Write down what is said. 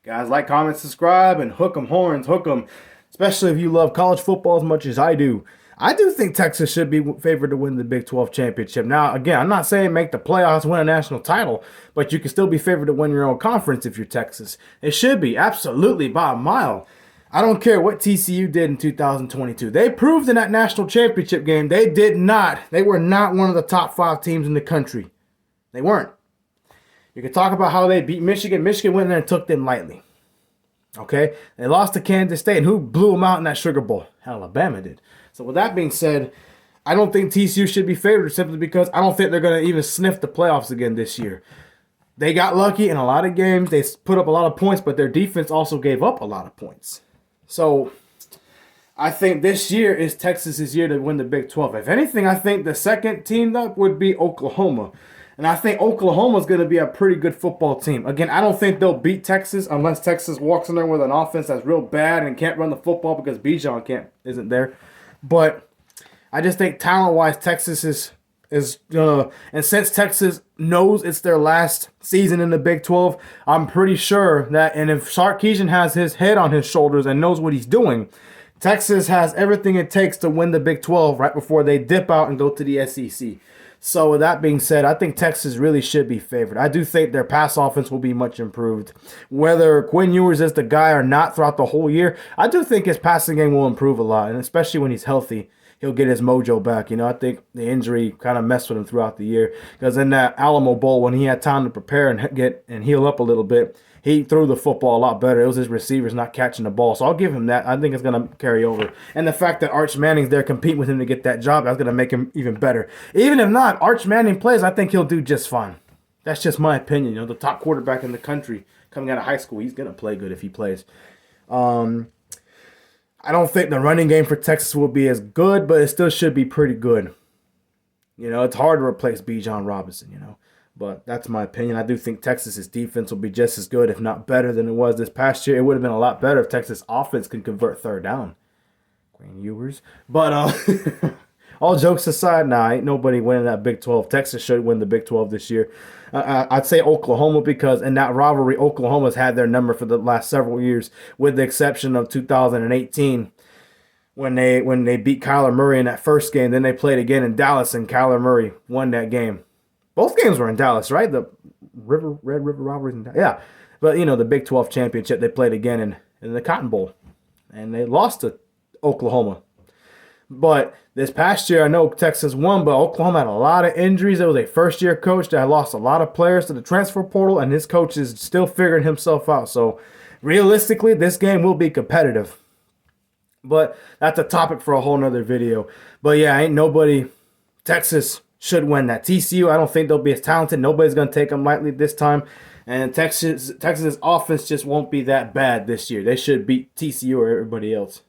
Guys, like, comment, subscribe, and hook 'em horns, hook 'em. Especially if you love college football as much as I do. I do think Texas should be favored to win the Big 12 championship. Now, again, I'm not saying make the playoffs, win a national title, but you can still be favored to win your own conference if you're Texas. It should be, absolutely, by a mile. I don't care what TCU did in 2022. They proved in that national championship game they were not one of the top 5 teams in the country. They weren't. You can talk about how they beat Michigan. Michigan went in there and took them lightly. Okay? They lost to Kansas State, and who blew them out in that Sugar Bowl? Alabama did. So with that being said, I don't think TCU should be favored simply because I don't think they're going to even sniff the playoffs again this year. They got lucky in a lot of games. They put up a lot of points, but their defense also gave up a lot of points. So I think this year is Texas's year to win the Big 12. If anything, I think the second team up would be Oklahoma. And I think Oklahoma is going to be a pretty good football team. Again, I don't think they'll beat Texas unless Texas walks in there with an offense that's real bad and can't run the football because Bijan isn't there. But I just think talent-wise, Texas is and since Texas knows it's their last season in the Big 12, I'm pretty sure that, and if Sarkisian has his head on his shoulders and knows what he's doing, Texas has everything it takes to win the Big 12 right before they dip out and go to the SEC. So with that being said, I think Texas really should be favored. I do think their pass offense will be much improved. Whether Quinn Ewers is the guy or not throughout the whole year, I do think his passing game will improve a lot, and especially when he's healthy, he'll get his mojo back. I think the injury kind of messed with him throughout the year because in that Alamo Bowl, when he had time to prepare and heal up a little bit, he threw the football a lot better. It was his receivers not catching the ball. So I'll give him that. I think it's going to carry over. And the fact that Arch Manning's there competing with him to get that job, that's going to make him even better. Even if not, Arch Manning plays, I think he'll do just fine. That's just my opinion. The top quarterback in the country coming out of high school, he's going to play good if he plays. I don't think the running game for Texas will be as good, but it still should be pretty good. It's hard to replace Bijan Robinson, But that's my opinion. I do think Texas's defense will be just as good, if not better, than it was this past year. It would have been a lot better if Texas offense can convert third down. Quinn Ewers. But all jokes aside, ain't nobody winning that Big 12. Texas should win the Big 12 this year. I'd say Oklahoma because in that rivalry, Oklahoma's had their number for the last several years, with the exception of 2018 when they beat Kyler Murray in that first game. Then they played again in Dallas, and Kyler Murray won that game. Both games were in Dallas, right? The Red River rivalries in Dallas. Yeah. But, the Big 12 championship, they played again in the Cotton Bowl. And they lost to Oklahoma. But this past year, I know Texas won, but Oklahoma had a lot of injuries. It was a first-year coach that lost a lot of players to the transfer portal, and his coach is still figuring himself out. So, realistically, this game will be competitive. But that's a topic for a whole nother video. But, yeah, ain't nobody – Texas – should win that. TCU, I don't think they'll be as talented. Nobody's going to take them lightly this time. And Texas's offense just won't be that bad this year. They should beat TCU or everybody else.